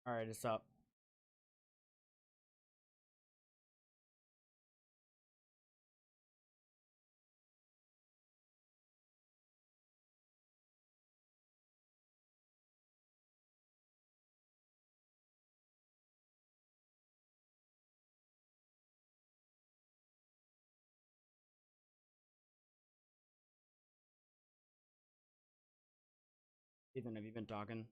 All right, it's up. Ethan, have you been talking?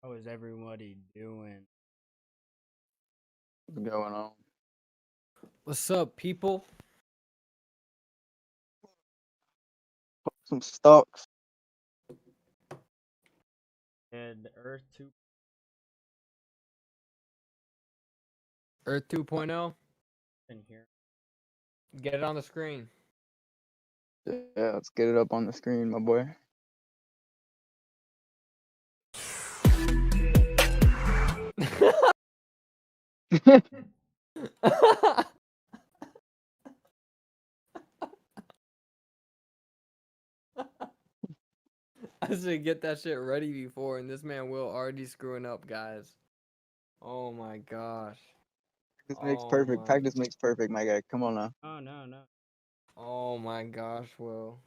How is everybody doing? What's going on? What's up, people? Some stocks. And Earth 2. Earth 2.0. In here. Get it on the screen. Yeah, let's get it up on the screen, my boy. I should get that shit ready before, and this man Will already screwing up, guys. Oh my gosh. This makes Oh perfect. my. Practice makes perfect, my guy. Come on now. Oh, no. Oh my gosh, Will.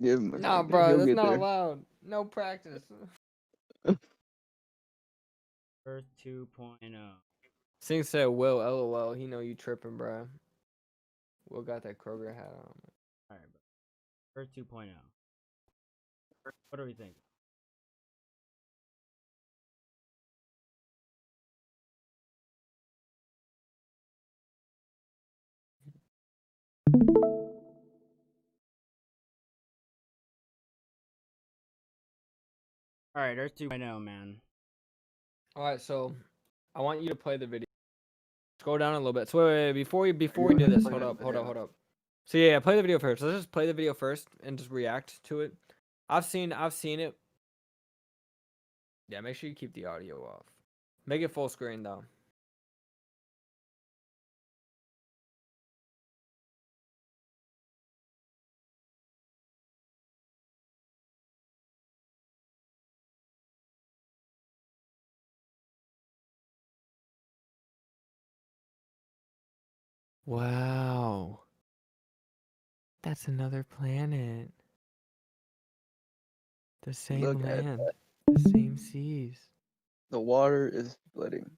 Give him a Nah, second. bro, He'll that's get not there. allowed. No practice. Earth 2.0. Sing said, Will, LOL. He know you tripping, bro. Will got that Kroger hat on. Alright, bro. Earth 2.0. What do we think? Alright, Earth 2.0, man. Alright, so I want you to play the video. Scroll down a little bit. So wait, before we do this, hold up. So yeah, play the video first. Let's just play the video first and just react to it. I've seen it. Yeah, make sure you keep the audio off. Make it full screen though. Wow. That's another planet. The same Look at land. The same seas. the water is splitting.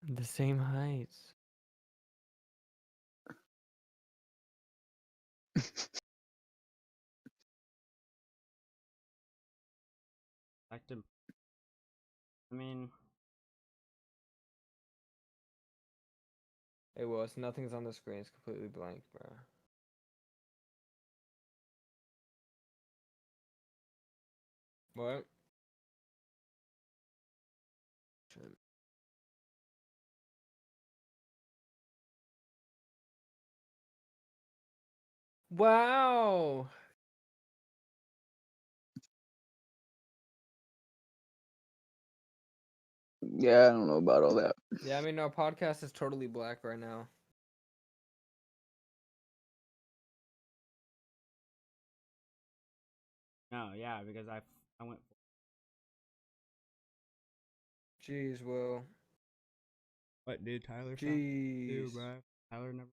The same heights. Active. I mean, Hey, well, it's nothing's on the screen. It's completely blank, bro. What? Shit. Wow. Yeah, I don't know about all that. Yeah, I mean, our podcast is totally black right now. no, yeah, because I went. Jeez, Will. What did Tyler Jeez. bro? Tyler never.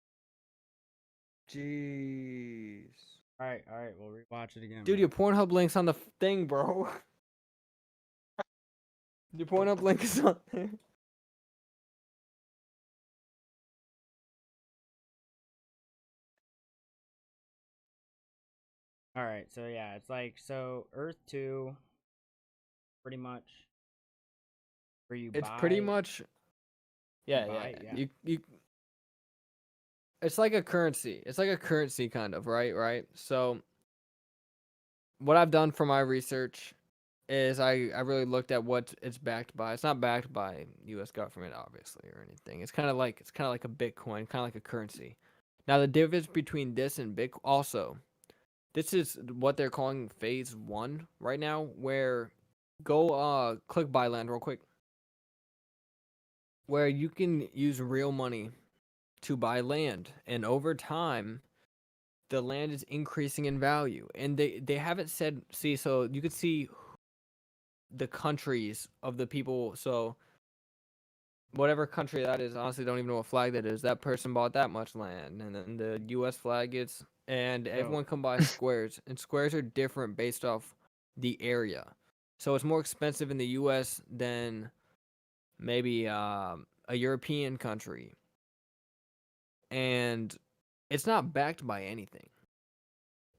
Jeez. Alright, we'll rewatch it again. Dude, Bro. your Pornhub link's on the thing, bro. Your Pornhub link is on there. Alright, so yeah, it's like, so Earth 2, pretty much, where you It's buy. pretty much. Yeah, buy, yeah. You. It's like a currency. It's like a currency kind of, right? So what I've done for my research is I really looked at what it's backed by. It's not backed by US government obviously or anything. It's kind of like a Bitcoin, kind of like a currency. Now the difference between this and Bitcoin also, this is what they're calling phase 1 right now, where go click buy land real quick. Where you can use real money to buy land, and over time the land is increasing in value, and they haven't said, see, so you could see the countries of the people. So whatever country that is, honestly don't even know what flag that is. That person bought that much land, and then the US flag gets, and everyone can buy squares, and squares are different based off the area. So it's more expensive in the US than maybe a European country, and it's not backed by anything.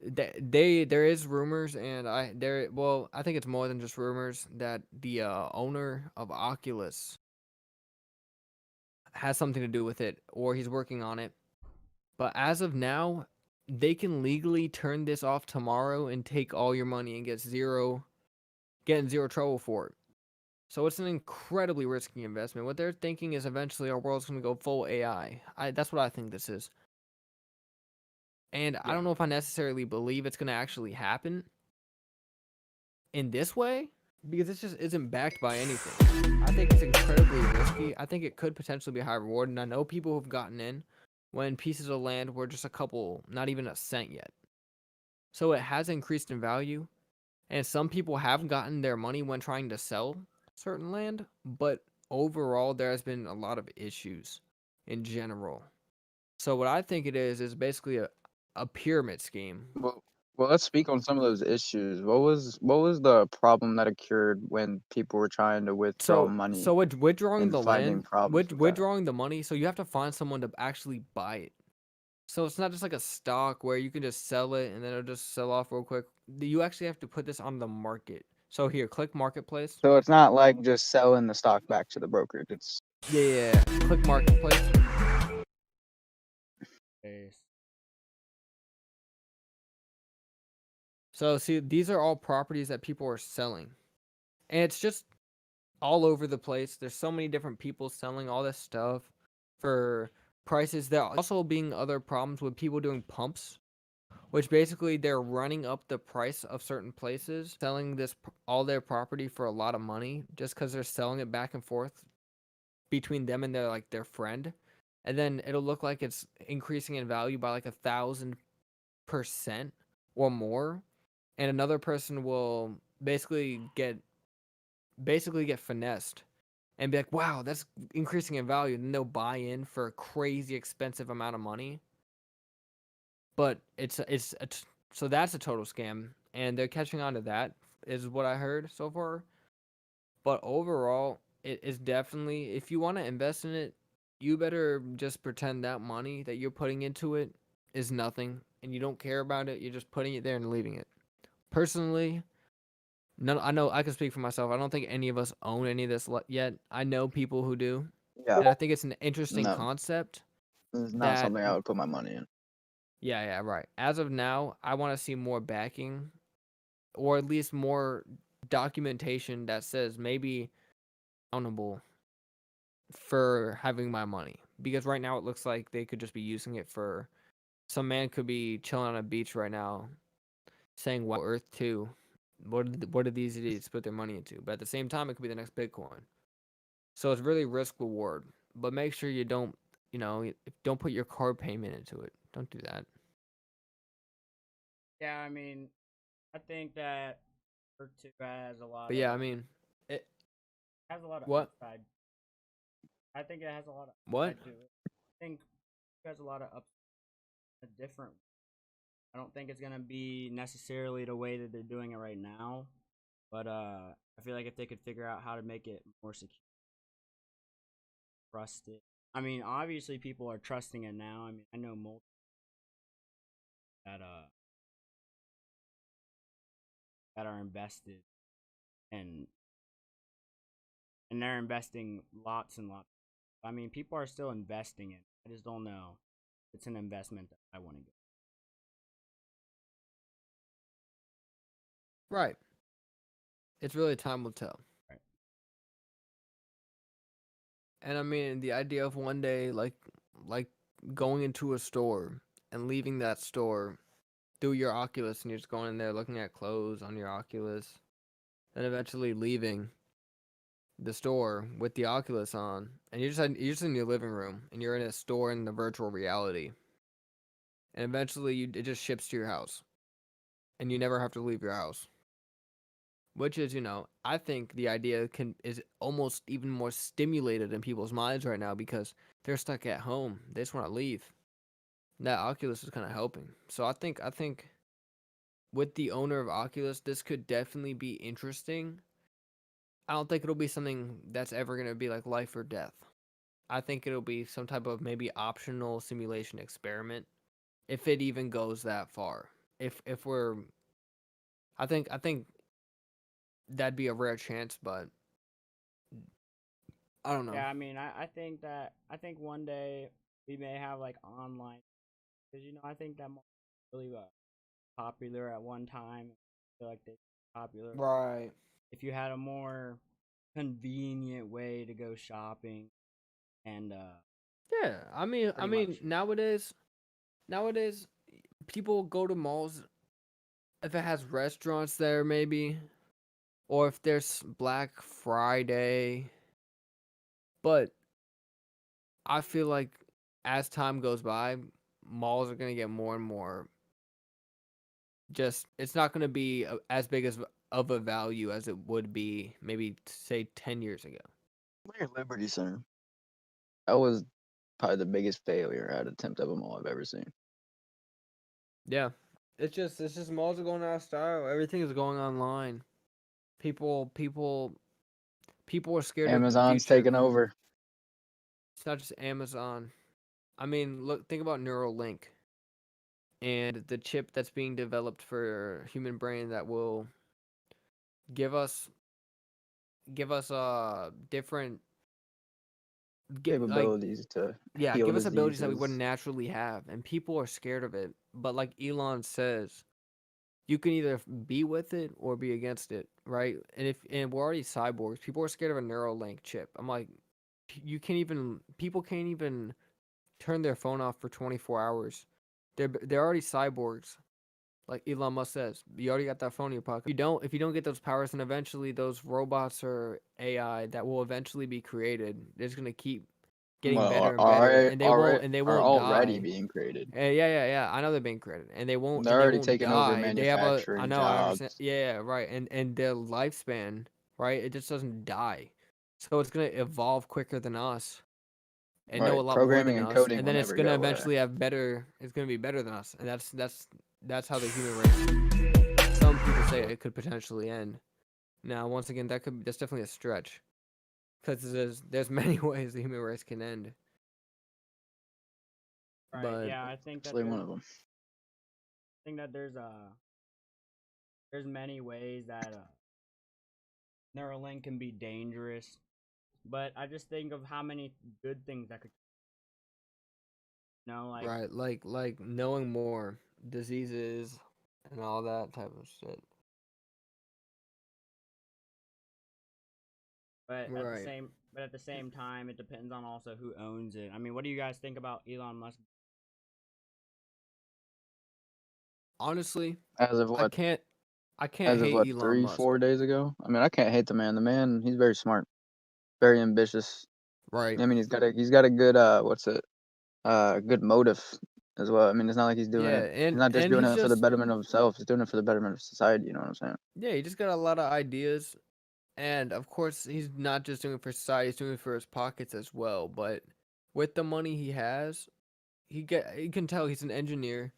there is rumors, and I think it's more than just rumors that the owner of Oculus has something to do with it, or he's working on it. But as of now, they can legally turn this off tomorrow and take all your money and get in zero trouble for it. So it's an incredibly risky investment. What they're thinking is eventually our world's going to go full AI. That's what I think this is. And I don't know if I necessarily believe it's going to actually happen in this way, because it just isn't backed by anything. I think it's incredibly risky. I think it could potentially be high reward, and I know people who've gotten in when pieces of land were just a couple, not even a cent yet. So it has increased in value, and some people have gotten their money when trying to sell certain land, but overall there has been a lot of issues in general. So what I think it is basically a pyramid scheme. Well, let's speak on some of those issues. What was the problem that occurred when people were trying to withdraw money So withdrawing and the finding land, problems with that? withdrawing the money, so you have to find someone to actually buy it. So it's not just like a stock where you can just sell it and then it'll just sell off real quick. You actually have to put this on the market. So here, click marketplace. So it's not like just selling the stock back to the brokerage. It's Yeah. Click marketplace. Base. So see, these are all properties that people are selling. And it's just all over the place. There's so many different people selling all this stuff for prices. There are also being other problems with people doing pumps, which basically they're running up the price of certain places, selling all their property for a lot of money just because they're selling it back and forth between them and their friend, and then it'll look like it's increasing in value by like 1,000% or more, and another person will basically get finessed and be like, wow, that's increasing in value, and then they'll buy in for a crazy expensive amount of money. But so that's a total scam, and they're catching on to that, is what I heard so far. But overall, it is definitely, if you want to invest in it, you better just pretend that money that you're putting into it is nothing, and you don't care about it. You're just putting it there and leaving it. Personally, I know I can speak for myself. I don't think any of us own any of this yet. I know people who do, yeah, and I think it's an interesting no, concept. it's not That something I would put my money in. Yeah, right. As of now, I want to see more backing, or at least more documentation that says maybe accountable for having my money, because right now it looks like they could just be using it for some man could be chilling on a beach right now saying, wow, Earth 2, what did these idiots put their money into? But at the same time, it could be the next Bitcoin. So it's really risk reward, but make sure you don't don't put your card payment into it. Don't do that. Yeah, I mean, I think that Earth 2 has a lot But of yeah, I mean, it what upside. I think it has a lot of what upside to it. I think it has a lot of a different. I don't think it's gonna be necessarily the way that they're doing it right now, but I feel like if they could figure out how to make it more secure, trusted. I mean, obviously people are trusting it now. I mean, I know multiple that that are invested and they're investing lots and lots. I mean, people are still investing in it. I just don't know. It's an investment that I want to get. right? It's really time will tell. Right. And I mean, the idea of one day like going into a store and leaving that store through your Oculus, and you're just going in there looking at clothes on your Oculus, then eventually leaving the store with the Oculus on, and you're just in your living room and you're in a store in the virtual reality, and eventually it just ships to your house, and you never have to leave your house. Which is, I think the idea is almost even more stimulated in people's minds right now because they're stuck at home. They just want to leave. That Oculus is kind of helping. So I think with the owner of Oculus, this could definitely be interesting. I don't think it'll be something that's ever going to be like life or death. I think it'll be some type of maybe optional simulation experiment, if it even goes that far. if we're, I think that'd be a rare chance, but I don't know. Yeah, I mean, I think one day we may have like online, because I think that really popular at one time. I feel like they popular. Right. If you had a more convenient way to go shopping and Yeah, I pretty mean much nowadays people go to malls if it has restaurants there maybe, or if there's Black Friday. But I feel like as time goes by, malls are gonna get more and more. Just it's not gonna be as big as of a value as it would be maybe say 10 years ago. Look at Liberty Center. That was probably the biggest failure at attempt of a mall I've ever seen. Yeah, it's just malls are going out of style. Everything is going online. People are scared of the Amazon's future. taking over. It's not just Amazon. I mean, look, think about Neuralink and the chip that's being developed for human brain that will give us different like Capabilities to yeah, heal give us abilities that we wouldn't diseases. naturally have, and people are scared of it. But like Elon says, you can either be with it or be against it, right? And we're already cyborgs. People are scared of a Neuralink chip. I'm like, people can't even turn their phone off for 24 hours. They're already cyborgs. Like Elon Musk says, you already got that phone in your pocket. If you don't get those powers, then eventually those robots or AI that will eventually be created, they're just gonna keep getting Well, better and better, and they are won't already die. being created. Yeah. I know they're being created, and They're they already won't taking over die. They have a. I manufacturing know. I understand. jobs. Yeah, right. And their lifespan, right? It just doesn't die, so it's gonna evolve quicker than us and know a Right. lot more Programming than and us, coding and will then it's never gonna go away. eventually have better. It's gonna be better than us, and that's how the human race. Some people say it could potentially end. Now, once again, that's definitely a stretch, because there's many ways the human race can end. right. But Yeah, I think that Actually, one of them. there's many ways that Neuralink can be dangerous, but I just think of how many good things that could, like. right, like knowing more diseases and all that type of shit. Right. But at the same time, it depends on also who owns it. I mean, what do you guys think about Elon Musk? Honestly, As of I what? can't I can't As of hate what? Elon Three, Musk. 4 days ago. I mean, I can't hate the man. The man, he's very smart, very ambitious. Right. I mean, he's got a good good motive as well. I mean, it's not like he's doing Yeah, it. He's not just and doing he's it for the just betterment of himself. He's doing it for the betterment of society. You know what I'm saying? yeah, he just got a lot of ideas, and of course, he's not just doing it for society, he's doing it for his pockets as well. But with the money he has, you can tell he's an engineer.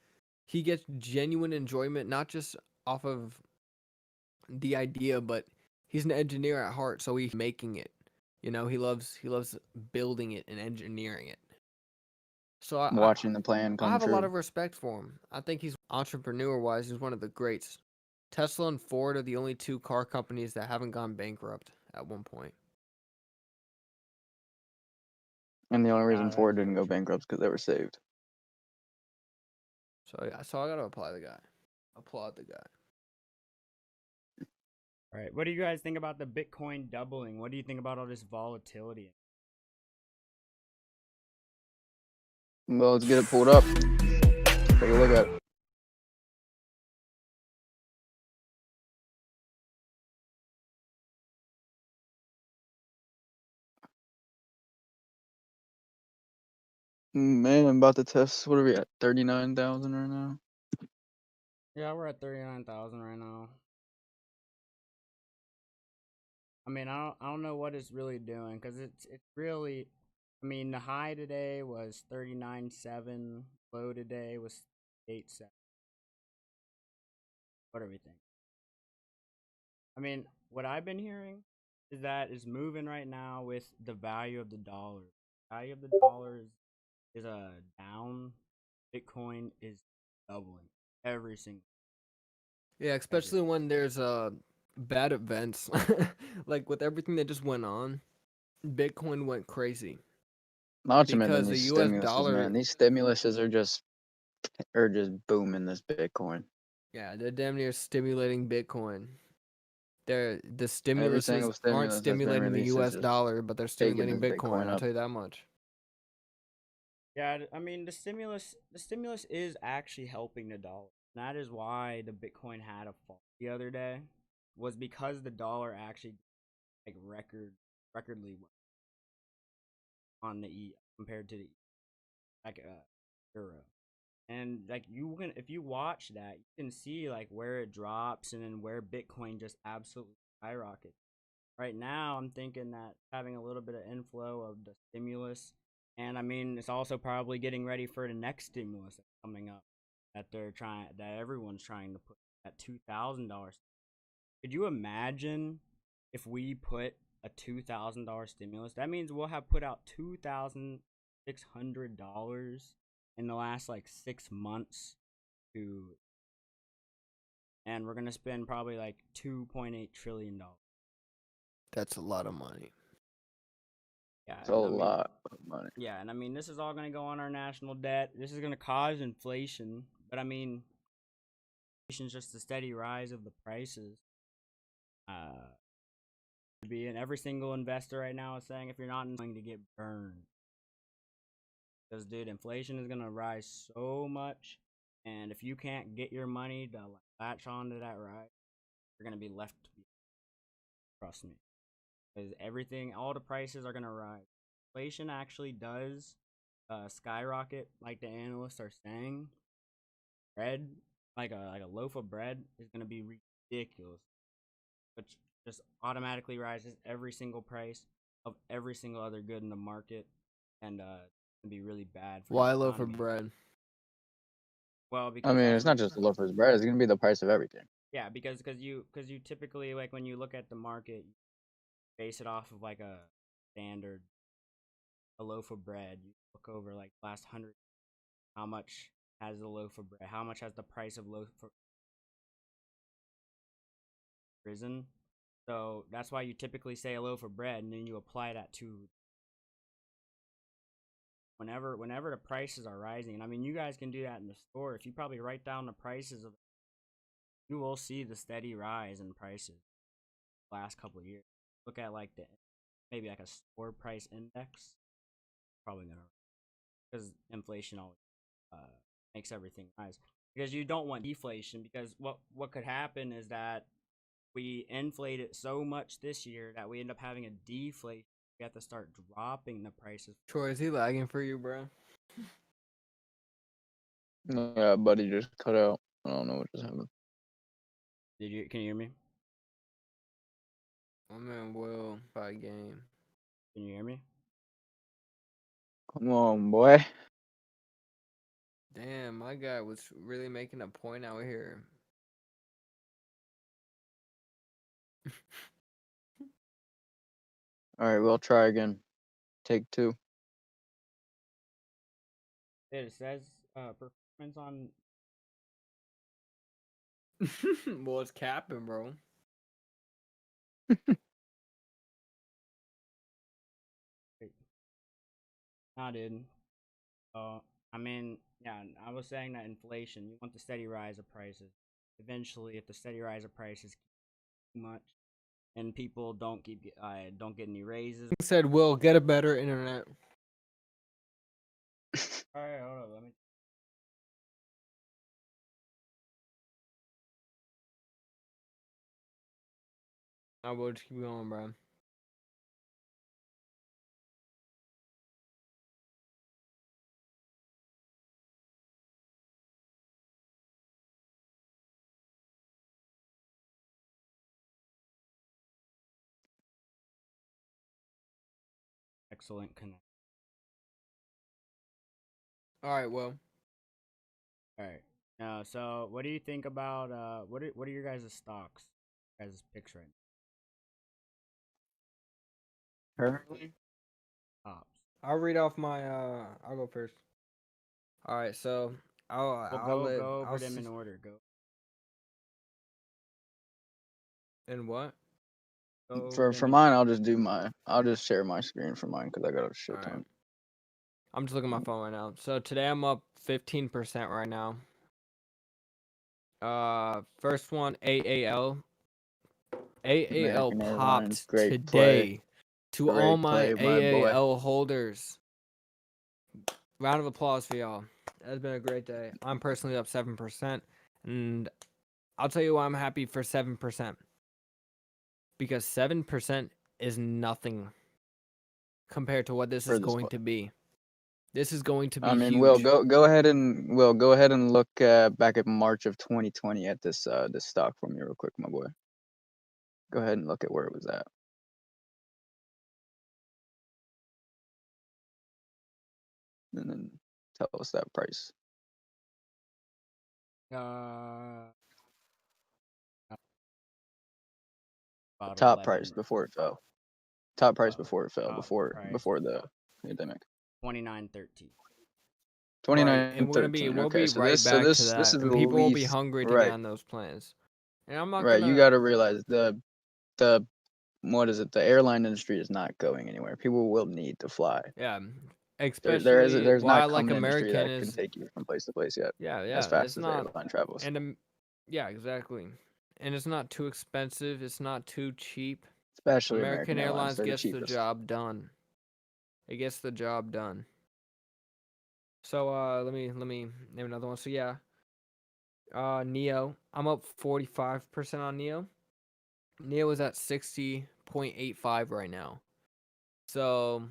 He gets genuine enjoyment not just off of the idea, but he's an engineer at heart, so he's making it. He loves building it and engineering it. So Watching the plan I come have a lot true. of respect for him. I think he's entrepreneur wise, he's one of the greats. Tesla and Ford are the only two car companies that haven't gone bankrupt at one point. And the only Yeah, reason that's Ford didn't very go true. bankrupt is because they were saved. So I gotta apply the guy. Applaud the guy. All right. What do you guys think about the Bitcoin doubling? What do you think about all this volatility? Well, let's get it pulled up. Take a look at it. Man, I'm about to test. What are we at? 39,000 right now. Yeah, we're at 39,000 right now. I mean, I don't know what it's really doing, because it's really. I mean, the high today was 39.7. Low today was 8.7. What do we think? I mean, what I've been hearing is that it's moving right now with the value of the dollar. Value of the dollar is down. Bitcoin is doubling every single. Yeah, especially when there's bad events, like with everything that just went on, Bitcoin went crazy Not to mention because the these U.S. stimuluses, dollar. man. These stimuluses are just booming this Bitcoin. Yeah, they're damn near stimulating Bitcoin. The Every single stimuluses aren't stimulus that's been stimulating the released is U.S. just dollar, but they're taking stimulating this Bitcoin. Bitcoin I'll up. tell you that much. Yeah, I mean the stimulus is actually helping the dollar. That is why the Bitcoin had a fall the other day, was because the dollar actually like recordly went on the compared to the like euro. And like you can, if you watch that, you can see like where it drops and then where Bitcoin just absolutely skyrockets. Right now, I'm thinking that having a little bit of inflow of the stimulus, and I mean, it's also probably getting ready for the next stimulus that's coming up that everyone's trying to put at $2,000. Could you imagine if we put a $2,000 stimulus? That means we'll have put out $2,600 in the last like 6 months to, and we're gonna spend probably like $2.8 trillion. That's a lot of money. Yeah, It's a and I mean, lot of money. yeah, and I mean, this is all going to go on our national debt. This is going to cause inflation, but I mean, inflation is just the steady rise of the prices. Uh, and every single investor right now is saying if you're not going to get burned, because dude, inflation is going to rise so much, and if you can't get your money to latch onto that rise, you're going to be left. Trust me, because all the prices are going to rise. Inflation actually does skyrocket, like the analysts are saying. Bread, like a loaf of bread, is gonna be ridiculous, which just automatically rises every single price of every single other good in the market, and it's gonna be really bad for the Why loaf of economy. bread? Well, I because mean, it's not just the loaf of bread; it's gonna be the price of everything. yeah, because you typically, like, when you look at the market, you base it off of like a standard, a loaf of bread. You look over like last 100, how much has the loaf of bread? How much has the price of loaf of risen? So that's why you typically say a loaf of bread, and then you apply that to whenever the prices are rising. And I mean, you guys can do that in the store. If you probably write down the prices of, you will see the steady rise in prices the last couple of years. Look at like maybe like a store price index. Probably gonna, because inflation always uh, makes everything rise. Because you don't want deflation. Because what could happen is that we inflate it so much this year that we end up having a deflation. We have to start dropping the prices. Troy, is he lagging for you, bro? Yeah, buddy just cut out. I don't know what just happened. Can you hear me? My man will by game. Can you hear me? Come on, boy. Damn, my guy was really making a point out here. All right, we'll try again. Take two. It says performance on. Well, it's capping, bro. Nah, dude. Uh, I mean, yeah, I was saying that inflation. You want the steady rise of prices. Eventually, if the steady rise of prices too much, and people don't get any raises. Said, "Will get a better internet." All right, hold on. Let me. I will just keep going, bro. Excellent connect. All right, well. All right. So what do you think about what are your guys' stocks? Guys' picks right Currently, now? Tops. I'll read off my. I'll go first. All right, so I'll Well, I'll let go over I'll them in order. Go. And what? So For give me. mine, I'll just share my screen for mine because I got a All shit right. ton. I'm just looking at my phone right now. So today I'm up 15% right now. First one AAL. AAL American Airlines, popped great play, today. To all great my play, my boy. AAL holders, round of applause for y'all. It's been a great day. I'm personally up 7%, and I'll tell you why I'm happy for 7%. Because 7% is nothing compared to what this is For this going play. to be. This is going to I be mean, huge. go ahead and look back at March of 2020 at this stock for me real quick, my boy. Go ahead and look at where it was at, and then tell us that price. About Top 11. price before it fell. Top price Oh, before it fell. top price. Before the pandemic. 29.13. Right, 29 and and 13. we'll Okay, be so right back to this that, is and the people will be least hungry to get right. on those planes. And I'm not Right, you gonna. got to realize the what is it? The airline industry is not going anywhere. People will need to fly. Yeah, There's especially why not I like come an industry American that can is take you from place to place yet as yeah, fast it's as not, airline travels. and yeah, exactly, and it's not too expensive. It's not too cheap. Especially American American Airlines, Airlines they're the gets the cheapest. job done. It gets the job done. So let me name another one. So yeah, Neo. I'm up 45% on Neo. Neo is at 60.85 right now. So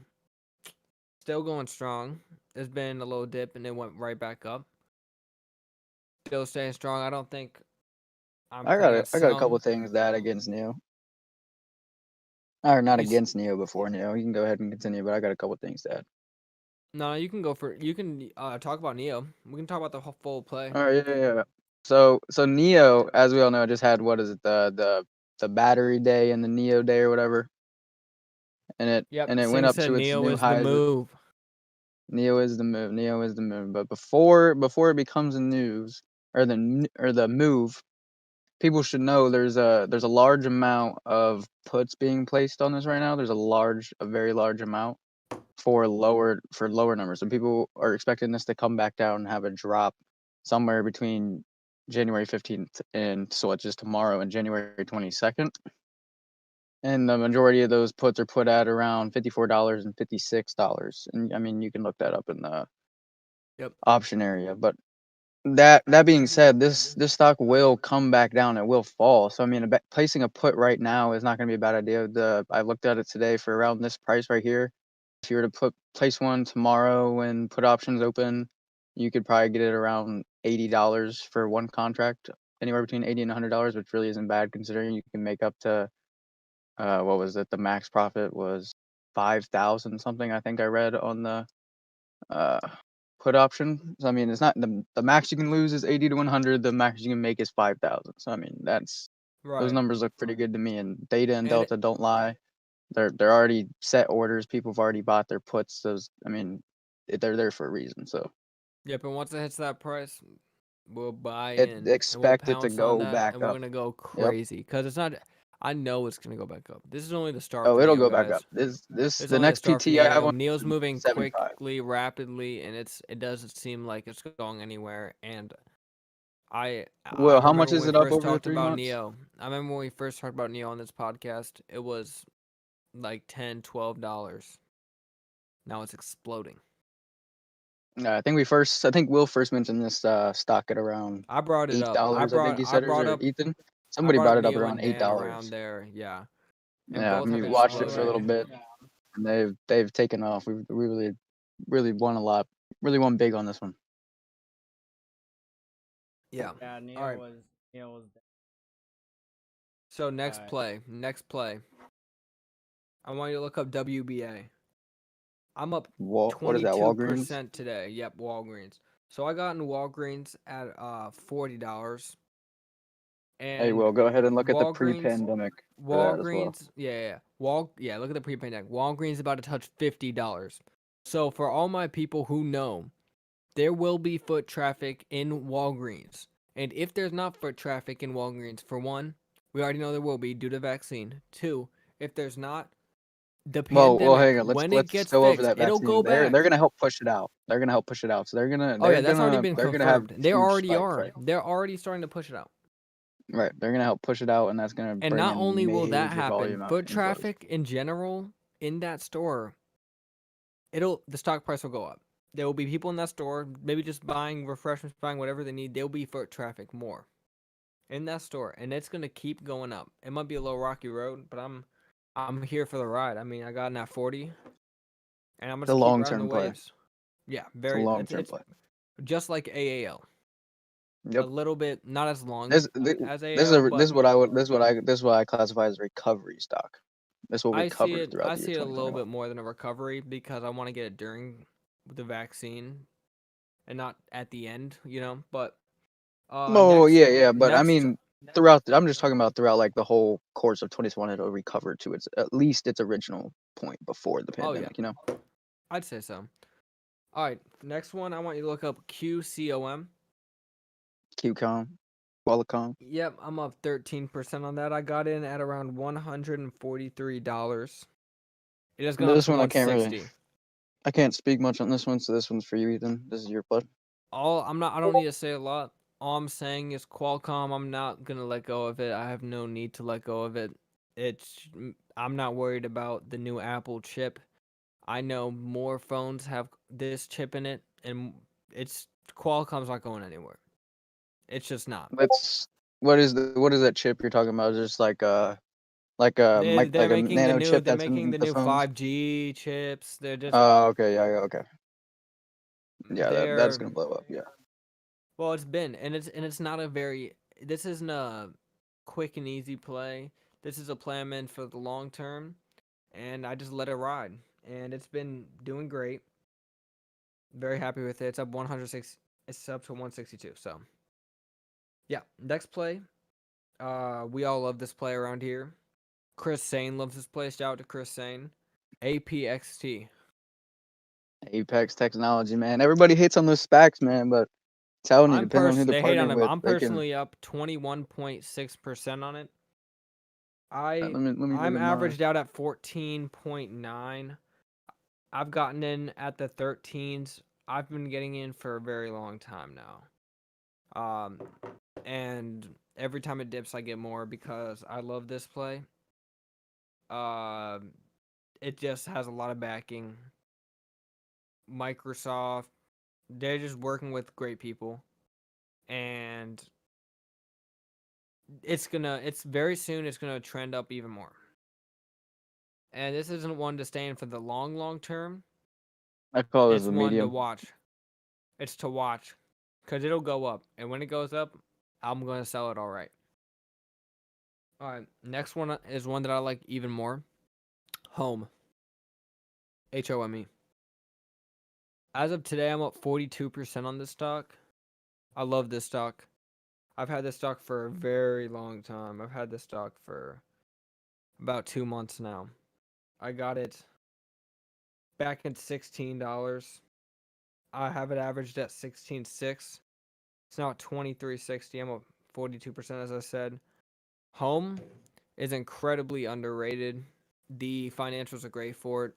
still going strong. There's been a little dip and it went right back up. Still staying strong. I don't think I'm planning on I got a couple selling. things that against Neo. Or not You, against Neo before Neo. You can go ahead and continue, but I got a couple things to add. no, you can go for. You can talk about Neo. We can talk about the whole full play. All right, yeah. So Neo, as we all know, just had what is it, the battery day and the Neo day or whatever. Yep. And it went Sing up said to its Neo new is the highs. move. Neo is the move. Neo is the move. But before it becomes a news or the move, people should know there's a large amount of puts being placed on this right now. There's a very large amount for lower numbers. So people are expecting this to come back down and have a drop somewhere between January 15th and so it's just tomorrow and January 22nd. And the majority of those puts are put at around $54 and $56. And I mean, you can look that up in the Yep. option area. But that being said, this stock will come back down. It will fall. So I mean, placing a put right now is not going to be a bad idea. I looked at it today for around this price right here. If you were to place one tomorrow and put options open, you could probably get it around $80 for one contract, anywhere between $80 and $100, which really isn't bad considering you can make up to what was it? The max profit was 5,000 something. I think I read on the uh, put option. So I mean, it's not the max you can lose is 80 to 100. The max you can make is 5,000. So I mean, those Right. numbers look pretty good to me. And Theta and And Delta don't lie. They're already set orders. People have already bought their puts. Those I mean, they're there for a reason. So yep. And once it hits that price, we'll buy it in and we'll expect it to pounce on go that, back and we're up. gonna go Yep. crazy because it's not. I know it's gonna go back up. This is only the start Oh, for it'll Neo, go back up. guys. This It's the only the next start for PT I have Neo. on Neo's is moving 75. quickly, rapidly, and it doesn't seem like it's going anywhere. And I Well, how much remember when is we it up first over the talked 3 about months? Neo. I remember when we first talked about Neo on this podcast. It was like $10, $12. Now it's exploding. I think Will first mentioned this stock at around I brought it eight up. dollars. I think he said, or Ethan. Somebody brought it up Neo around and eight Dan around dollars. there. Yeah, and Yeah, both we have watched it for a exploded. little bit, and they've taken off. We really won a lot. Really won big on this one. Yeah. Yeah, All right. Neo was So next play. I want you to look up WBA. I'm up What is that? Walgreens. 22% today. Yep, Walgreens. So I got in Walgreens at $40. Hey, And Will, go ahead and look at the Walgreens pre-pandemic for that as well. yeah, look at the pre-pandemic. Walgreens is about to touch $50. So for all my people who know, there will be foot traffic in Walgreens. And if there's not foot traffic in Walgreens, for one, We already know there will be due to vaccine. 2, if there's not, the Well, pandemic, hang on. when it Let's gets go over fixed, that it'll vaccine. go They're back. gonna help push it out. They're gonna help push it out. So they're gonna Oh yeah, that's already been they're gonna have confirmed. They huge already spikes, are. right? They're already starting to push it out. Right. They're gonna help push it out, and that's gonna And bring not in only will that major happen, volume out foot inflows. traffic in general in that store, the stock price will go up. There will be people in that store, maybe just buying refreshments, buying whatever they need. There'll be foot traffic more in that store, and it's gonna keep going up. It might be a little rocky road, but I'm here for the ride. I mean, I got in at 40, and I'm gonna It's a just keep long riding the term play. waves. Yeah, It's a very. long It's term it's play. just like AAL. A Yep. little bit not as long This as this is AAL, this but is what I would this is what I classify as a recovery stock. This will I see recover it. throughout I the year see it a little 2021. bit more than a recovery because I want to get it during the vaccine and not at the end. But Oh next, yeah, but I next, mean throughout. I'm just talking about throughout like the whole course of 2021, it'll recover to its at least its original point before the oh yeah, pandemic. You know, I'd say so. All right, next one, I want you to look up QCOM. QCOM, Qualicom. Yep, I'm up 13% on that. I got in at around $143. It has gone up This to one 160. I can't speak much on this one, so this one's for you, Ethan. This is your blood. I don't need to say a lot. All I'm saying is Qualcomm, I'm not gonna let go of it. I have no need to let go of it. I'm not worried about the new Apple chip. I know more phones have this chip in it, and it's Qualcomm's not going anywhere. It's just not. That's what is that chip you're talking about? Is it just They're like a making the nano new chip they're that's making in the the new phones? 5G chips. Okay, yeah, okay. Yeah, that's They're gonna blow up. Yeah. well, it's been, and it's not a very. This isn't a quick and easy play. This is a play I'm in for the long term, and I just let it ride, and it's been doing great. Very happy with it. It's up 106. It's up to 162. So yeah, next play. We all love this play around here. Chris Sane loves this play. Shout out to Chris Sane. APXT. Apex Technology, man. Everybody hates on those SPACs, man, but telling you, depending on who they're They hate on partnering it, but with, I'm they can. personally up 21.6% on it. Let me look I'm at mine. averaged out at 14.9. I've gotten in at the 13s. I've been getting in for a very long time now. And every time it dips, I get more because I love this play. Um, it just has a lot of backing. Microsoft, they're just working with great people, and it's very soon. It's gonna trend up even more. And this isn't one to stay in for the long term. I call this It's a one to medium. watch. It's to watch, cause it'll go up, and when it goes up, I'm gonna sell it all right. All right, next one is one that I like even more. Home. HOME. As of today, I'm up 42% on this stock. I love this stock. I've had this stock for a very long time. I've had this stock for about 2 months now. I got it back at $16. I have it averaged at 16.6. It's now at 23.60. I'm up 42%, as I said. Home is incredibly underrated. The financials are great for it,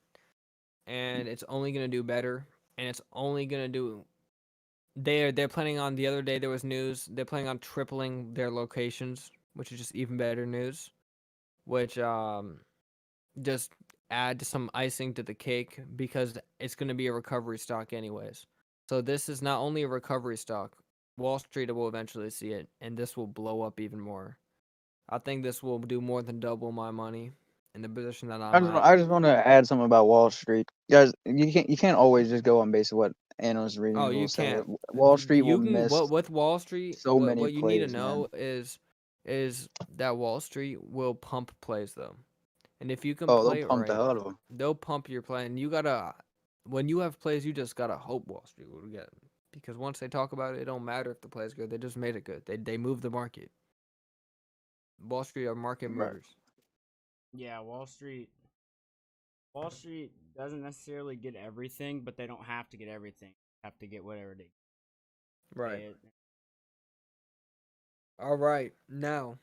and it's only going to do better. And it's only going to do. They're planning on, the other day there was news. They're planning on tripling their locations, which is just even better news. Which just add some icing to the cake because it's going to be a recovery stock anyways. So this is not only a recovery stock. Wall Street will eventually see it, and this will blow up even more. I think this will do more than double my money in the position that I'm at. I just want to add something about Wall Street, guys. You can't always just go on base of what analysts Oh, readings will you say. can't. Wall Street will You can miss what with Wall Street. so What many what you need to plays, man. know is that Wall Street will pump plays though, and if you can Oh, they'll play it pump the right, hell out of them. they'll pump your play. And you gotta, when you have plays, you just gotta hope Wall Street will get 'em. Because once they talk about it, it don't matter if the play is good. They just made it good. They move the market. Wall Street are market Right. movers. Yeah, Wall Street. Wall Street doesn't necessarily get everything, but they don't have to get everything. They have to get whatever they Right. get. All right. Now,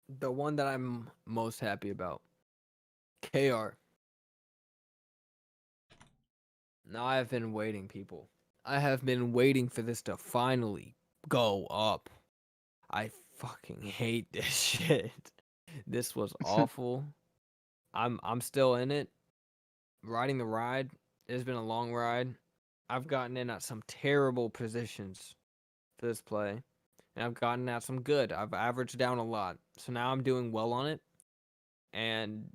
The one that I'm most happy about, KR. Now I have been waiting, people. I have been waiting for this to finally go up. I fucking hate this shit. This was awful. I'm still in it. Riding the ride. It's been a long ride. I've gotten in at some terrible positions for this play. And I've gotten at some good. I've averaged down a lot. So now I'm doing well on it. And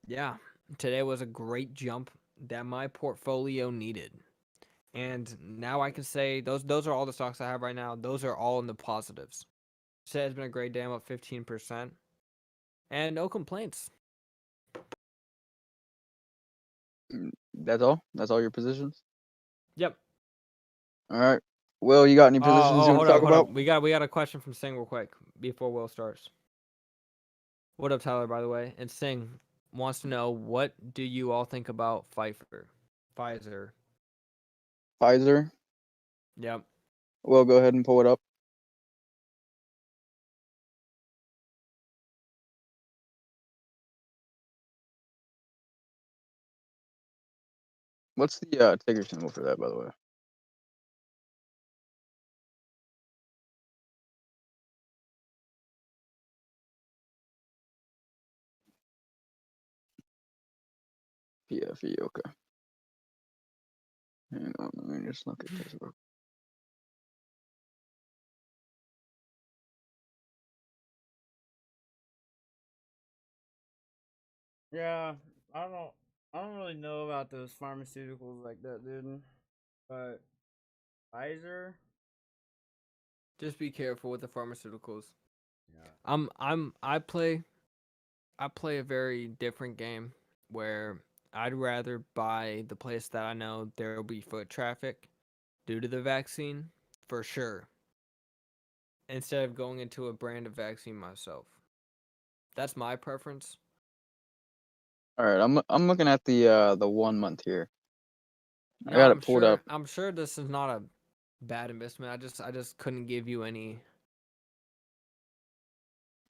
yeah, today was a great jump that my portfolio needed. And now I can say those are all the stocks I have right now. Those are all in the positives. Today has been a great day. I'm up 15%. And no complaints. That's all. That's all your positions. Yep. All right. Will, you got any positions you want Hold to up, talk hold up. about? We got a question from Sing real quick before Will starts. What up, Tyler, by the way? And Sing wants to know, what do you all think about Pfizer? Pfizer. Yep. Will, go ahead and pull it up. What's the ticker symbol for that, by the way? PFE. Okay. Hang on. Let me just look at this. Yeah, I don't. I don't really know about those pharmaceuticals like that, dude. But Pfizer. Just be careful with the pharmaceuticals. Yeah. I play a very different game where I'd rather buy the place that I know there will be foot traffic due to the vaccine for sure, instead of going into a brand of vaccine myself. That's my preference. All right. I'm looking at the 1 month here. I got it pulled up. I'm sure this is not a bad investment. I just couldn't give you any.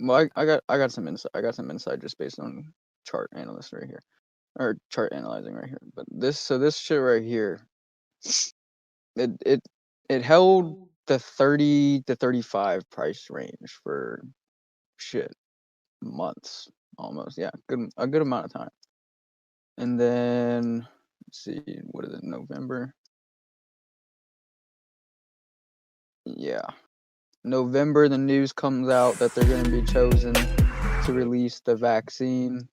Well, I got some insight. I got some insight just based on chart analyst right here, or chart analyzing right here. But this shit right here, it it it held the 30 to 35 price range for shit months almost. Yeah, a good amount of time. And then let's see, what is it? November. Yeah, November. The news comes out that they're going to be chosen to release the vaccine.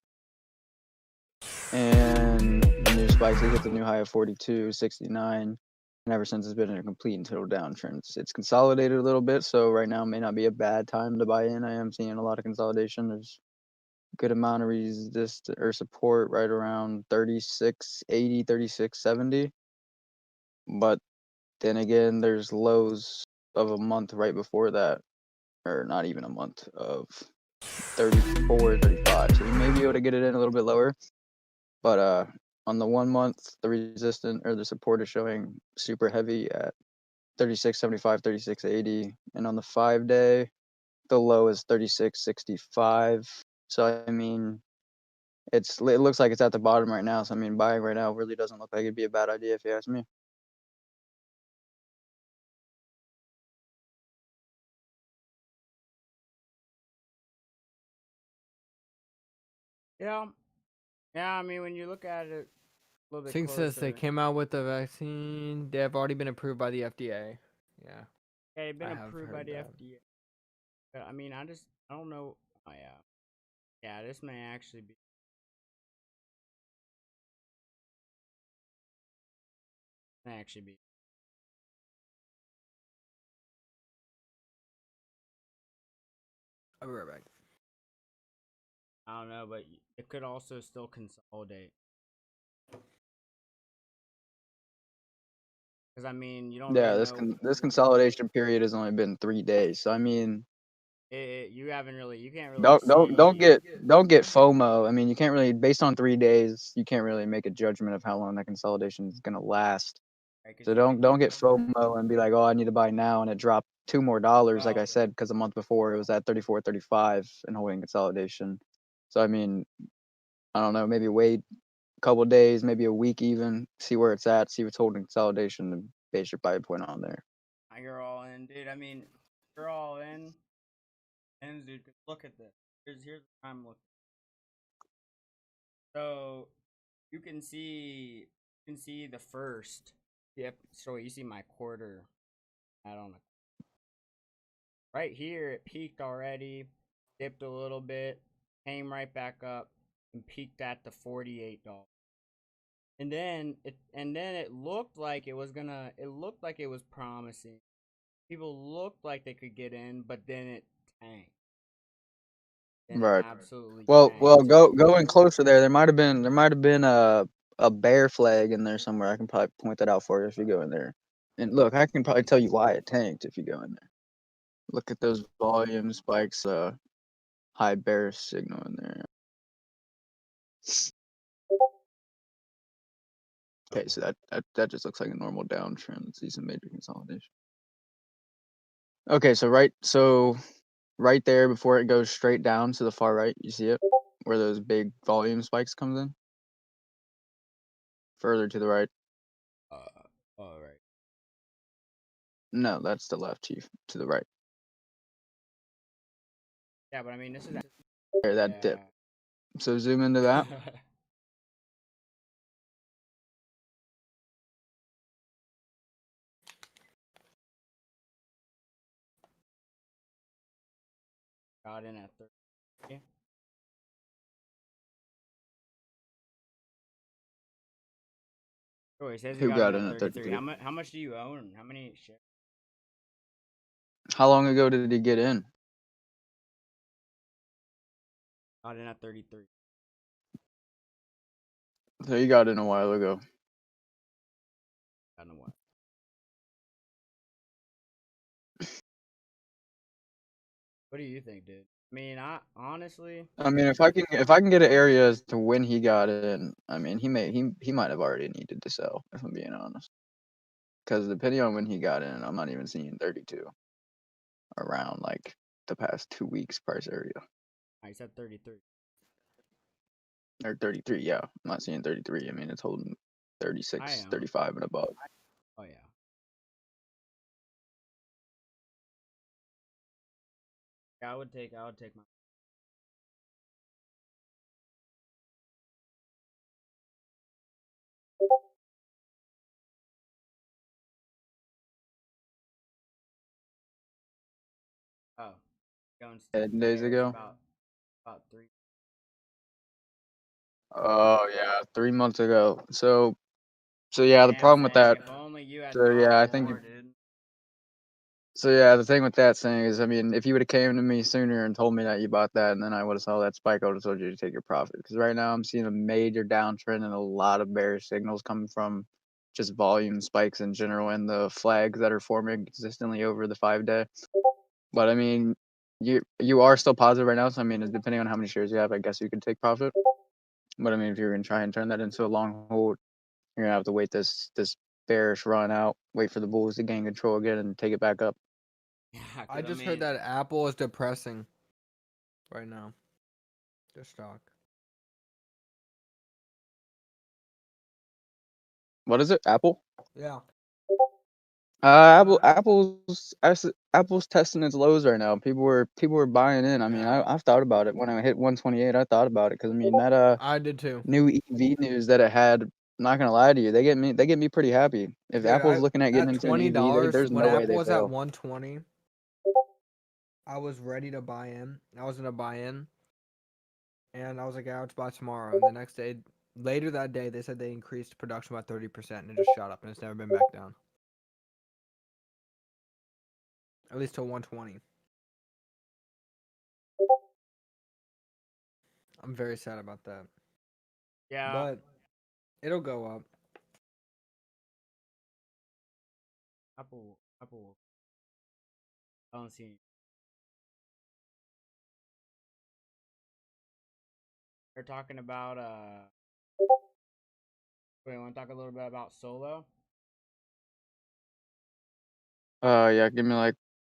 And the news spikes. It hit the new high of 42, 69. And ever since, it's been in a complete and total downtrend. It's consolidated a little bit, so right now may not be a bad time to buy in. I am seeing a lot of consolidation. There's a good amount of resist or support right around 36.80, 36.70. But then again, there's lows of a month right before that, or not even a month, of 34, 35. So you may be able to get it in a little bit lower. But on the 1 month, the resistance or the support is showing super heavy at 36.75, 36.80, and on the 5 day, the low is 36.65. So I mean, it looks like it's at the bottom right now. So I mean, buying right now really doesn't look like it'd be a bad idea if you ask me. Yeah. Yeah. I mean, when you look at it a little bit Sing says they closer, came out with the vaccine. They have already been approved by the FDA. Yeah, yeah, they've been I have approved by heard the that. FDA. But I mean, I don't know. Oh yeah. Yeah, this may actually be. May actually be. I'll be right back. I don't know, but it could also still consolidate. Because I mean, you don't Yeah, really know. this consolidation period has only been 3 days. So I mean, You haven't really. You can't really see. don't get FOMO. I mean, you can't really based on 3 days, you can't really make a judgment of how long that consolidation is gonna last. right? Because So you could don't get FOMO and be like, oh, I need to buy now, and it dropped $2 more, like I said, because a month before it was at 34.35 and holding consolidation. So I mean, I don't know, maybe wait a couple days, maybe a week even, see where it's at, see if it's holding consolidation, and base your buy point on there. you're all in, dude. I mean, you're all in, and dude, 'cause look at this. Here's what I'm looking. So you can see the first. Yep. So you see my quarter. I don't know. Right here, it peaked already, dipped a little bit, came right back up, and peaked at the $48. And then it looked like it was gonna. It looked like it was promising. People looked like they could get in, but then it tanked. Then it Right. absolutely Well, tanked. going closer there. There might have been a bear flag in there somewhere. I can probably point that out for you if you go in there. And look, I can probably tell you why it tanked if you go in there. Look at those volume spikes, high bearish signal in there. Okay, so that just looks like a normal downtrend. Let's see some major consolidation. Okay, so right there before it goes straight down to the far right, you see it? Where those big volume spikes comes in? Further to the right. All right. No, that's the left, Chief. To the right. Yeah, but I mean, this is There, that dip. yeah. So zoom into that. Got in at 30. Oh, he says he Who got in got at in at 33. 33? How much do you own? How many shares? How long ago did he get in? Got in at 33. So he got in a while ago. I don't know what. What do you think, dude? I mean, I honestly, I mean, if I can get an area as to when he got in, I mean, he might have already needed to sell, if I'm being honest. Because depending on when he got in, I'm not even seeing 32 around like the past 2 weeks price area. I said 33. Or 33, yeah. I'm not seeing 33. I mean, it's holding I 36, am. 35 and above. Oh yeah. Yeah, I would take my. Oh, going 10 days bearish ago. about 3. Oh yeah, 3 months ago. So yeah, the Damn, problem with saying that. if only you had So thought yeah, I think. more, dude. So yeah, the thing with that saying is, I mean, if you would have came to me sooner and told me that you bought that, and then I would have saw that spike, I would have told you to take your profit. Because right now I'm seeing a major downtrend and a lot of bearish signals coming from just volume spikes in general and the flags that are forming consistently over the 5 day. But I mean, you are still positive right now. So I mean, depending on how many shares you have, I guess you could take profit. But I mean, if you're gonna try and turn that into a long hold, you're gonna have to wait this bearish run out, wait for the bulls to gain control again, and take it back up. Yeah, I because I just heard mean, that Apple is depressing right now. Their stock. What is it? Apple? Yeah. Apple's testing its lows right now. People were buying in. I mean, Yeah. I've thought about it when I hit 128. I thought about it because I mean that I did too. new EV news that it had. I'm not gonna lie to you, they get me pretty happy. If Dude, Apple's I looking at getting at into an EV, $20 there's when no way Apple they was at fail. 120, I was ready to buy in. I was gonna buy in, and I was like, "Yeah, let's buy tomorrow." And the next day, later that day, they said they increased production by 30%, and it just shot up, and it's never been back down. At least till 120. I'm very sad about that, yeah, but it'll go up. Apple. I don't see. They're talking about. Wait, want to talk a little bit about Solo? Yeah, give me like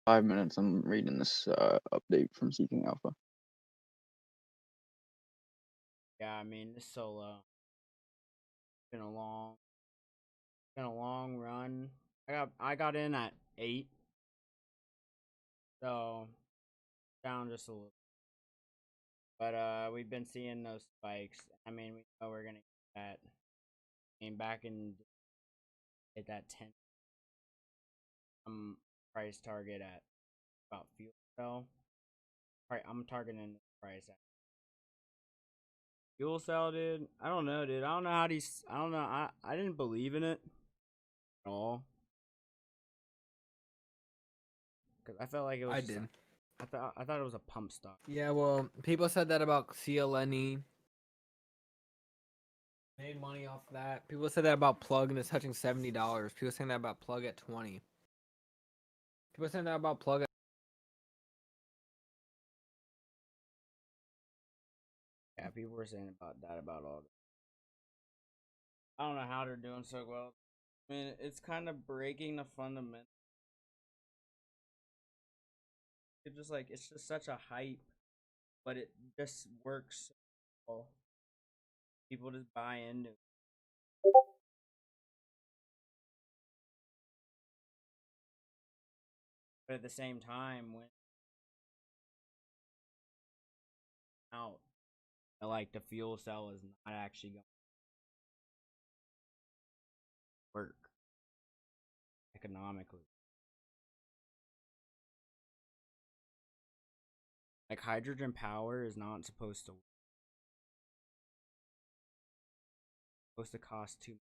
5 minutes. I'm reading this update from Seeking Alpha. Yeah, I mean this solo been a long run. I got in at 8, so down just a little. But we've been seeing those spikes. I mean, we know we're gonna get that. I mean, back in at that 10 price target at about fuel cell. Right, I'm targeting the price at fuel cell, dude. I don't know, dude. I don't know how these. I don't know. I didn't believe in it at all because I felt like it was I just. did. I thought it was a pump stock. Yeah, well, people said that about CLNE. Made money off that. People said that about Plug and it's touching $70. People saying that about Plug at 20. People saying that about Plug at Yeah, people were saying about that about all. I don't know how they're doing so well. I mean, it's kind of breaking the fundamental. It's just such a hype, but it just works so well. People just buy into it. But at the same time, when out, like the fuel cell is not actually going to work economically. Like hydrogen power is not supposed to cost too much,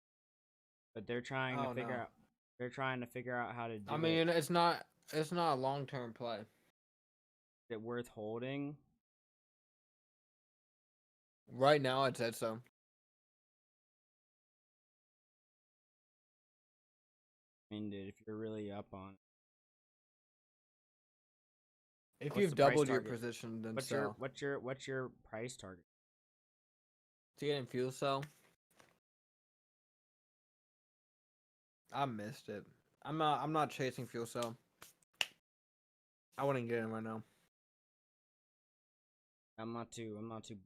but they're trying to Oh figure no. out. They're trying to figure out how to I do it. mean, it's not a long-term play. Is it worth holding? Right now it said so. I mean, dude, if you're really up on it, If what's you've the price doubled your target? position, then What's your sell. what's your price target? To get in fuel cell, I missed it. I'm not chasing fuel cell. I wouldn't get in right now. I'm not too. I'm not too.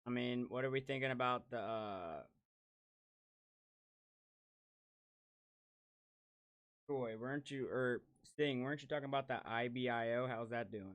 I mean, what are we thinking about the Troy? Weren't you or Sting? Weren't you talking about that IBIO? How's that doing?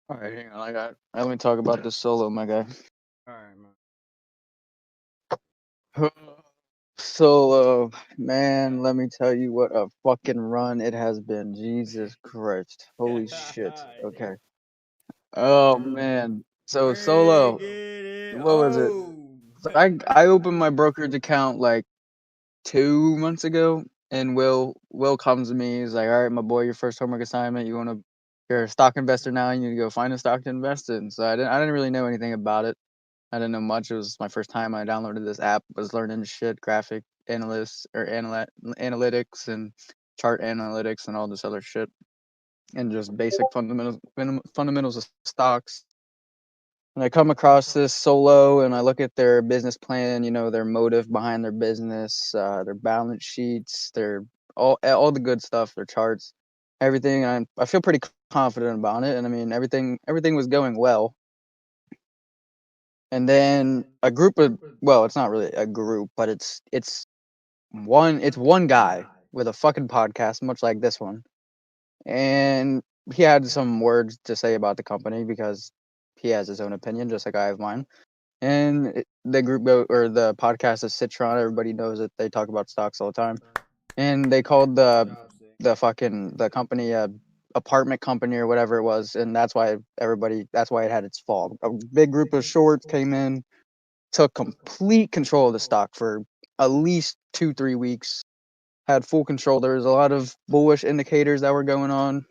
All right, hang on. Let me talk about this solo, my guy. All right, man. Solo, man, let me tell you what a fucking run it has been. Jesus Christ. Holy shit. Okay. Oh man. So Break solo, it. what was it? Oh. So I opened my brokerage account like 2 months ago, and Will comes to me. He's like, "All right, my boy, your first homework assignment. You're a stock investor now. You need to go find a stock to invest in." So I didn't really know anything about it. I didn't know much. It was my first time I downloaded this app. Was learning shit, graphic analysts or analytics and chart analytics and all this other shit, and just basic fundamentals of stocks. And I come across this solo, and I look at their business plan. Their motive behind their business, their balance sheets, their all the good stuff, their charts, everything. I feel pretty confident about it, and I mean everything was going well. And then a group of, well, it's not really a group, but it's one guy with a fucking podcast, much like this one, and he had some words to say about the company because he has his own opinion, just like I have mine. And the or the podcast is Citron. Everybody knows it. They talk about stocks all the time. And they called the company a apartment company or whatever it was, and that's why it had its fall. A big group of shorts came in, took complete control of the stock for at least 2-3 weeks. Had full control. There was a lot of bullish indicators that were going on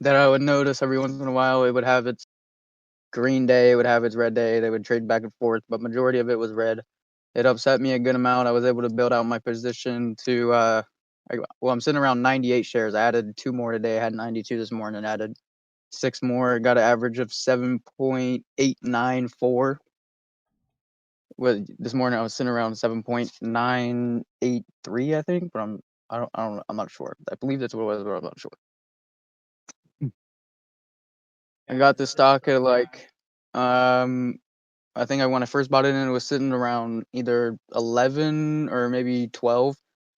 that I would notice every once in a while. It would have its green day, it would have its red day. They would trade back and forth, but majority of it was red. It upset me a good amount. I was able to build out my position to I'm sitting around 98 shares. I added 2 more today. I had 92 this morning. Added 6 more. Got an average of 7.894. Well, this morning I was sitting around 7.983, I think, but I'm not sure. I believe that's what it was, but I'm not sure. I got this stock at like I think when I first bought it in, it was sitting around either 11 or maybe 12,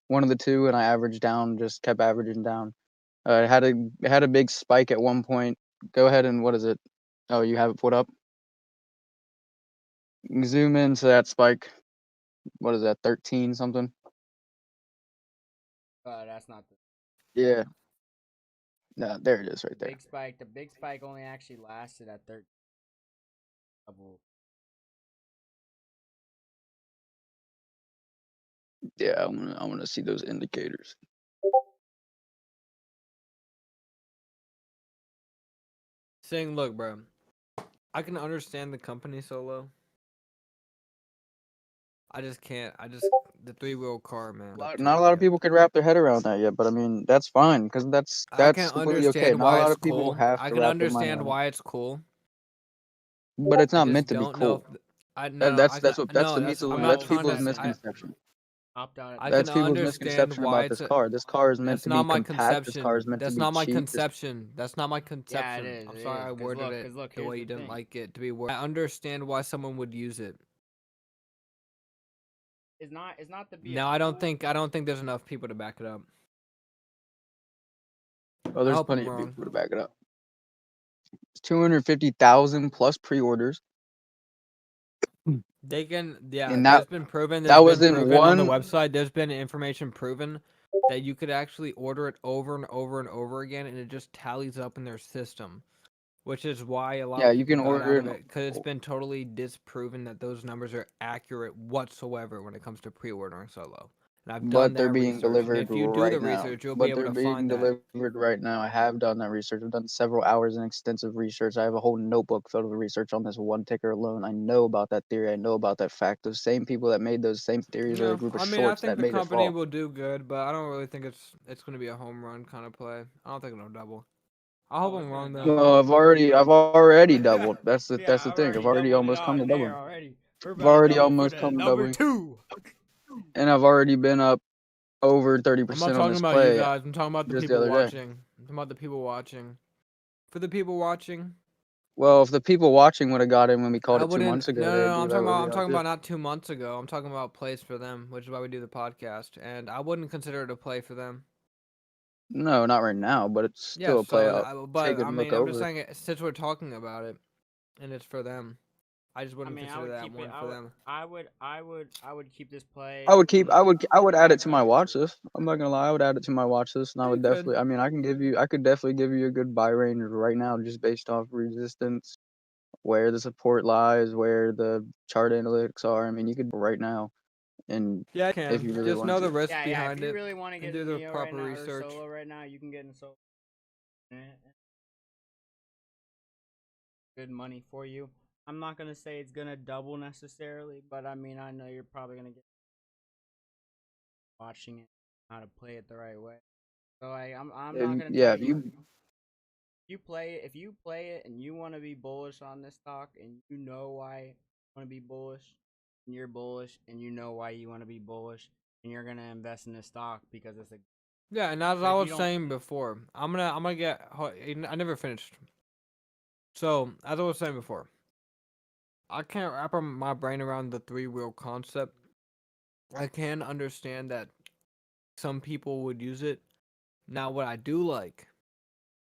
one of the two, and I averaged down, just kept averaging down. It had a big spike at one point. Go ahead and what is it? Oh, you have it put up. Zoom into that spike. What is that? 13 something. That's not the Yeah. No, there it is right there. big spike. The big spike only actually lasted at 13. Yeah, I want to see those indicators. Saying, look, bro, I can understand the company Solo. I just can't. The 3-wheel car, man. Not a lot of people could wrap their head around that yet, but I mean that's fine because that's I can completely okay. understand Not a why lot it's of people cool. have I to can wrap their mind understand around it, why it's cool. but it's I not just meant to be don't know. cool. That's That's no. the That's I'm that's not trying people's to. misconception. I can That's people's understand misconception why about it's. this car. This car is meant That's to not be my compact. This car conception. is meant to That's be not my cheap. conception. That's not my Yeah, it conception. is. I'm It sorry is. I worded it Look, the way here's you the didn't thing. like it to be worded. I understand why someone would use it. It's not to be. Now I don't think there's enough people to back it up. Oh, I there's hope I'm plenty of wrong. people to back it up. It's 250,000 plus pre-orders, They can, yeah. and There's been proven. that There's was been in proven on the one. website. There's been information proven that you could actually order it over and over and over again, and it just tallies up in their system. Which is why a lot Yeah, of you people can got order out it. of it because it's been totally disproven that those numbers are accurate whatsoever when it comes to pre-ordering Solo. And I've done But they're that being research. And delivered if you do the right now. research, you'll be But able they're to being find that. delivered right now. I have done that research. I've done several hours in extensive research. I have a whole notebook filled with research on this one ticker alone. I know about that theory. I know about that fact. Those same people that made those same theories are a Yeah, group of I mean, I shorts think that the made it company fall. will do good, but I don't really think it's going to be a home run kind of play. I don't think it'll double. I hope I'm wrong though. Well, I've already doubled. That's the Yeah, I've thing. I've already already doubled it almost come to on there doubling. already. We're I've about to already double for almost the come to number doubling, 2. and I've already been up over I'm not 30% on talking this about you play guys. I'm talking about the just the people other day. watching. I'm talking about the people watching. For the people watching, Well, if the people watching would have got in when we called I it 2 wouldn't. months ago, No, no, they'd no. be like, I'm talking about not 2 months ago. I'm talking about plays for them, which is why we do the podcast. And I wouldn't consider it a play for them. No, not right now, but it's Yeah. still a play out. But Take a I look mean, I'm just over. saying since we're talking about it, and it's for them, I just I wouldn't mean, I consider would that keep it. one for them. I would keep this play. I would add it to my watch list. I'm not gonna lie, I would add it to my watch list, and I Yeah, you would could. definitely. I mean, I could definitely give you a good buy range right now, just based off resistance, where the support lies, where the chart analytics are. I mean, you could right now, and Yeah, I if can. you really Just wanted know to. the risk Yeah. If behind you it really want to and get do in the Neo right proper now or research. Solo right now, you can get in Solo. Good money for you. I'm not gonna say it's gonna double necessarily, but I mean, I know you're probably gonna get watching it, how to play it the right way. So I'm not gonna tell If you. you If you play it and you want to be bullish on this stock and you know why you want to be bullish, and you're bullish and you know why you want to be bullish, and you're gonna invest in this stock because it's a. Yeah, and as But I if you was don't, saying before, I'm gonna get. I never finished. So as I was saying before, I can't wrap my brain around the 3-wheel concept. I can understand that some people would use it. Now, what I do like,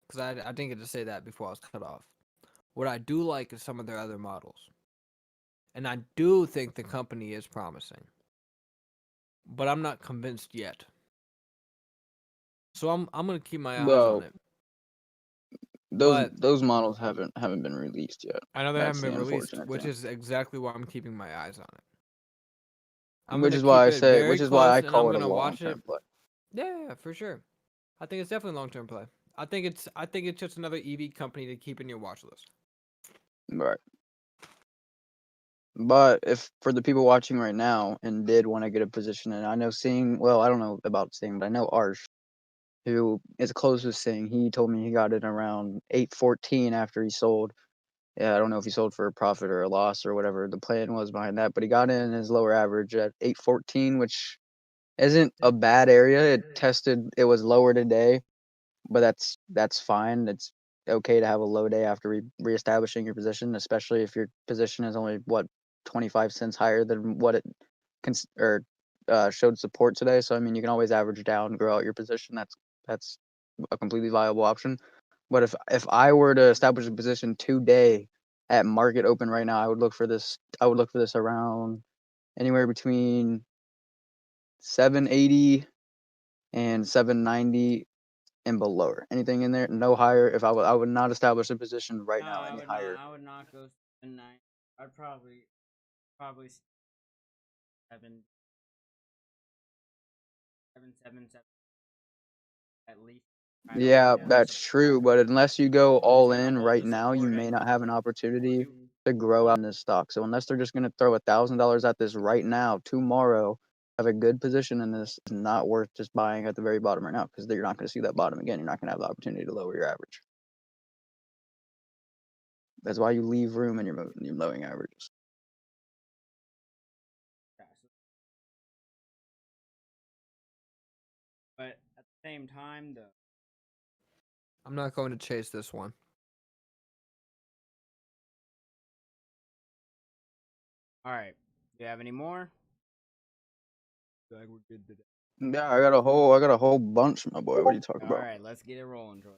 because I didn't get to say that before I was cut off. What I do like is some of their other models, and I do think the company is promising, but I'm not convinced yet. So I'm gonna keep my eyes on well, it. But those models haven't been released yet. I know they That's haven't the been released, unfortunate which thing. is exactly why I'm keeping my eyes on it. I'm Which gonna is why keep I it say, very which is why close, I and I'm call it a gonna long watch it. term play. Yeah, for sure. I think it's definitely a long-term play. I think it's just another EV company to keep in your watch list. Right. But if for the people watching right now and did want to get a position, and I know well, I don't know about Sing, but I know Arsh, who is close with Sing. He told me he got it around 814 after he sold. Yeah, I don't know if he sold for a profit or a loss or whatever the plan was behind that, but he got in his lower average at 814, which isn't a bad area. It was lower today, but that's fine. It's okay to have a low day after reestablishing your position, especially if your position is only 25 cents higher than what it showed support today. So I mean, you can always average down, grow out your position. That's a completely viable option. But if I were to establish a position today at market open right now, I would look for this. I would look for this around anywhere between 780 and 790 and below. Anything in there, no higher. If I would not establish a position right No, now I any would not. higher. I would not go 7-9. I'd probably 7, 7 at least. Try to Yeah, hold the that's true. But unless you go all in right now, you support may at not have an 842. opportunity to grow out in this stock. So unless they're just going to throw $1,000 at this right now, tomorrow, have a good position in this, it's not worth just buying at the very bottom right now because you're not going to see that bottom again. You're not going to have the opportunity to lower your average. That's why you leave room in your lowering averages. But at the same time, though, I'm not going to chase this one. all right. Do you have any more? Like we're good today. Yeah, I got a whole bunch, my boy. What are you talking All about? right, let's get it rolling, Troy.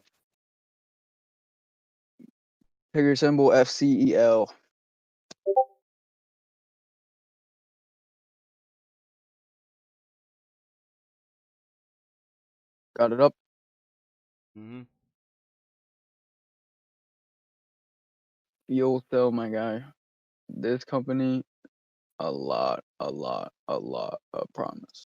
Ticker symbol FCEL. Got it up. Mm-hmm. Fuel cell, my guy. This company, a lot of promise.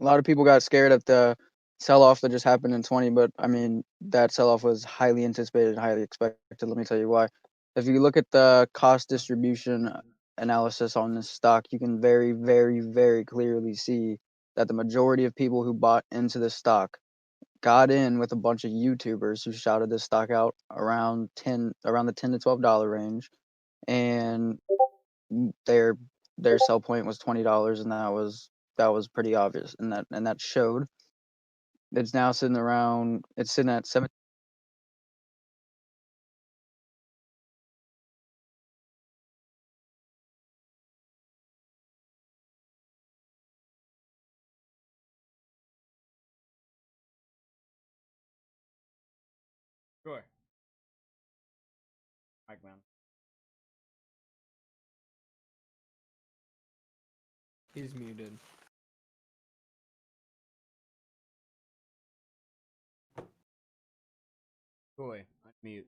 A lot of people got scared at the sell-off that just happened in 20, but I mean, that sell-off was highly anticipated and highly expected. Let me tell you why. If you look at the cost distribution analysis on this stock, you can very, very, very clearly see that the majority of people who bought into this stock got in with a bunch of YouTubers who shouted this stock out around the $10 to $12 range, and their sell point was $20, and that was pretty obvious, and that showed. It's now sitting around. It's sitting at 7. Sure. Mike, man. He's muted. Troy, unmute.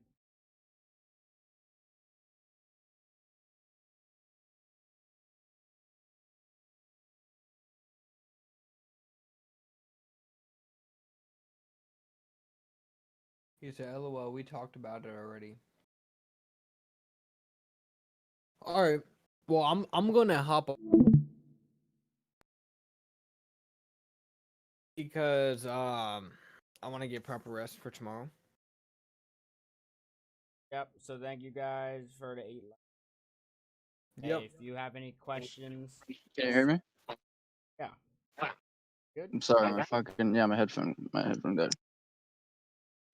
He said, "LOL, we talked about it already." All right. Well, I'm gonna hop because I want to get proper rest for tomorrow. Yep. So thank you guys for the 8. Yep. Hey, if you have any questions, Can you hear me? yeah. Good. I'm sorry, my headphone dead.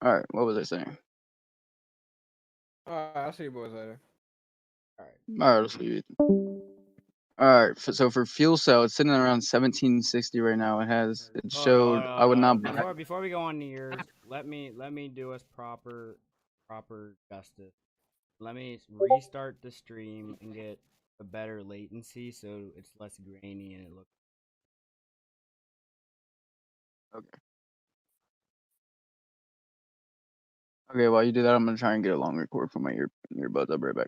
All right, what was I saying? All right. I'll see you boys later. All right. All right, let's leave it. All right, so for fuel cell, it's sitting around 1760 right now. It showed. I would not buy. Before we go on to yours, let me do us proper justice. Let me restart the stream and get a better latency so it's less grainy and it looks. Okay. Okay, while you do that, I'm gonna try and get a long record from my earbuds. I'll be right back.